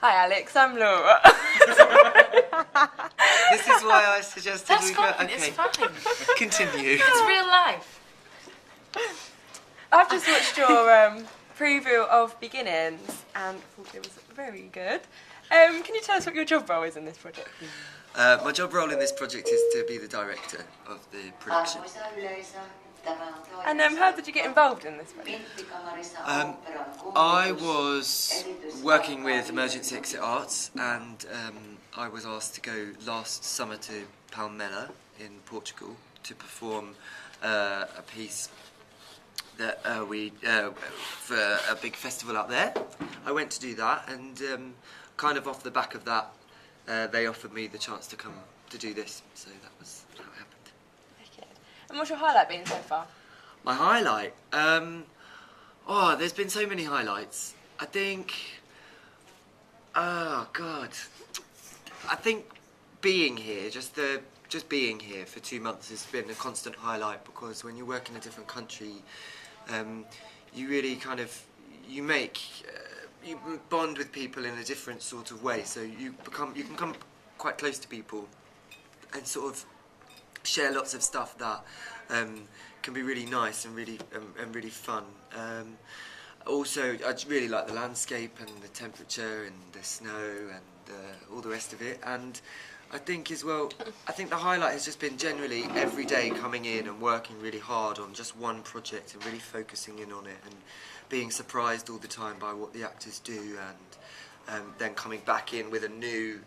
Hi Alex, I'm Laura. This is why I suggested That's we go. fine, Okay, it's fine. continue. It's real life. I've just watched your preview of Beginnings and thought it was very good. Can you tell us what your job role is in this project? My job role in this project is to be the director of the production. And how did you get involved in this project? I was working with Emergency Exit Arts, and I was asked to go last summer to Palmela in Portugal to perform a piece that for a big festival out there. I went to do that, and kind of off the back of that, they offered me the chance to come to do this. So that was how it happened. Wicked. And what's your highlight been so far? My highlight? There's been so many highlights. I think, I think being here, just being here for 2 months has been a constant highlight, because when you work in a different country, you really kind of, you bond with people in a different sort of way, so you can come quite close to people and sort of share lots of stuff that can be really nice and really fun. Also, I really like the landscape and the temperature and the snow and all the rest of it. And I think as well, the highlight has just been generally every day coming in and working really hard on just one project and really focusing in on it and being surprised all the time by what the actors do, and then coming back in with a new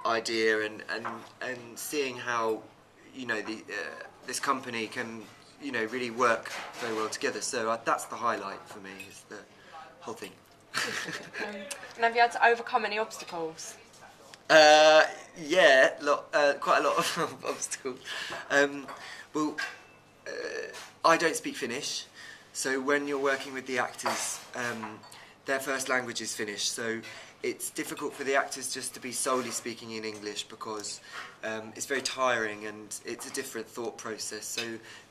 idea and seeing how, you know, this company can, you know, really work very well together. So that's the highlight for me, is the whole thing. And have you had to overcome any obstacles? Yeah, quite a lot of obstacles. I don't speak Finnish, so when you're working with the actors, their first language is Finnish, so it's difficult for the actors just to be solely speaking in English, because it's very tiring and it's a different thought process, so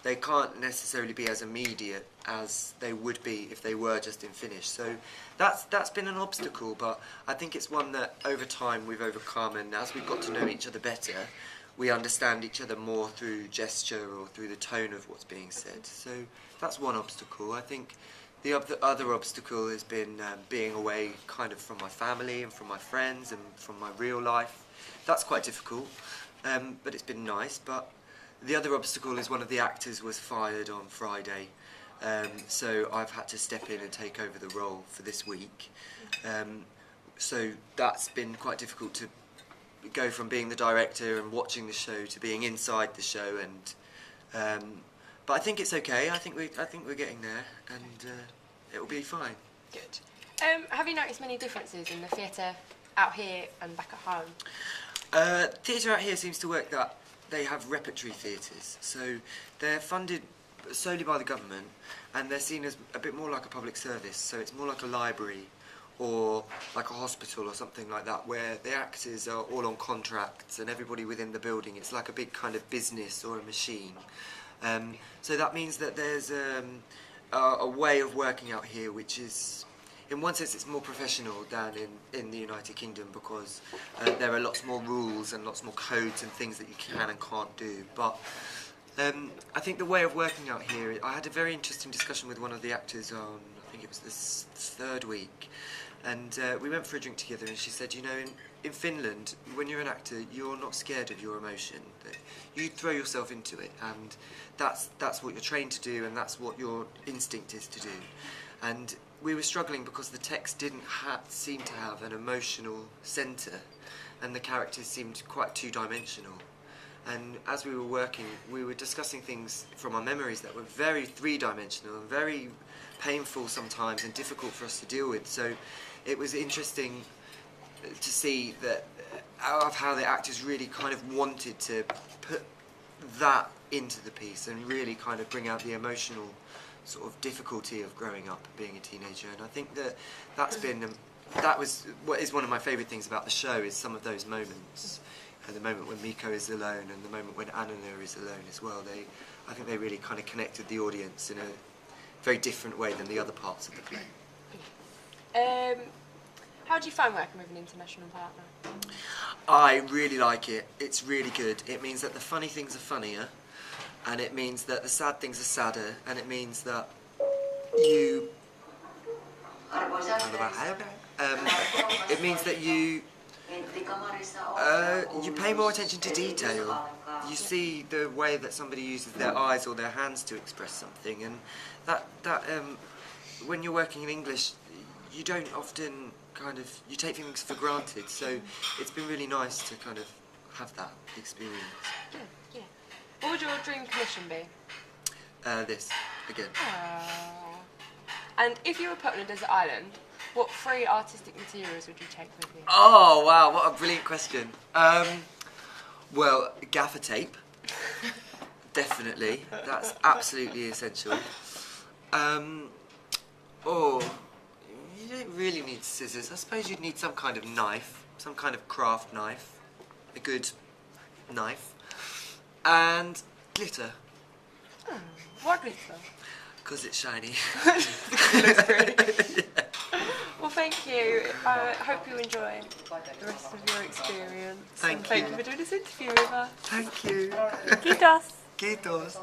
they can't necessarily be as immediate as they would be if they were just in Finnish. So that's been an obstacle, but I think it's one that over time we've overcome, and as we've got to know each other better, we understand each other more through gesture or through the tone of what's being said. So that's one obstacle. I think the other obstacle has been being away kind of from my family and from my friends and from my real life. That's quite difficult, but it's been nice. But the other obstacle is one of the actors was fired on Friday, so I've had to step in and take over the role for this week. So that's been quite difficult to go from being the director and watching the show to being inside the show, and but I think it's okay. I think we're getting there, and it will be fine. Good. Have you noticed many differences in the theatre out here and back at home? Theatre out here seems to work that they have repertory theatres, so they're funded solely by the government, and they're seen as a bit more like a public service. So it's more like a library or like a hospital or something like that, where the actors are all on contracts and everybody within the building, it's like a big kind of business or a machine. So that means that there's a way of working out here which is, in one sense, it's more professional than in the United Kingdom, because there are lots more rules and lots more codes and things that you can and can't do. But I think the way of working out here, I had a very interesting discussion with one of the actors on, I think it was this third week, and we went for a drink together, and she said, you know, in Finland, when you're an actor, you're not scared of your emotion. You throw yourself into it, and that's what you're trained to do, and that's what your instinct is to do. And we were struggling because the text didn't seem to have an emotional centre, and the characters seemed quite two-dimensional. And as we were working, we were discussing things from our memories that were very three-dimensional and very painful sometimes and difficult for us to deal with. So it was interesting to see that of how the actors really kind of wanted to put that into the piece and really kind of bring out the emotional sort of difficulty of growing up and being a teenager. And I think that was what is one of my favourite things about the show, is some of those moments. And the moment when Mikko is alone and the moment when Anna is alone as well. I think they really kind of connected the audience in a very different way than the other parts of the play. How do you find working with an international partner? I really like it. It's really good. It means that the funny things are funnier, and it means that the sad things are sadder, and it means that you. It means that you pay more attention to detail. You see the way that somebody uses their eyes or their hands to express something, and that when you're working in English, you don't often you take things for granted. So it's been really nice to kind of have that experience. Yeah. What would your dream commission be? This again. Aww. And if you were put on a desert island, what 3 artistic materials would you take with you? Oh wow, what a brilliant question. Well, gaffer tape. Definitely. That's absolutely essential. You don't really need scissors. I suppose you'd need some kind of knife, some kind of craft knife, a good knife, and glitter. What glitter? Because it's shiny. It looks pretty. Well, thank you. I hope you enjoy the rest of your experience. Thank and thank you. you for doing this interview with us. Thank you. Kiitos. Kiitos.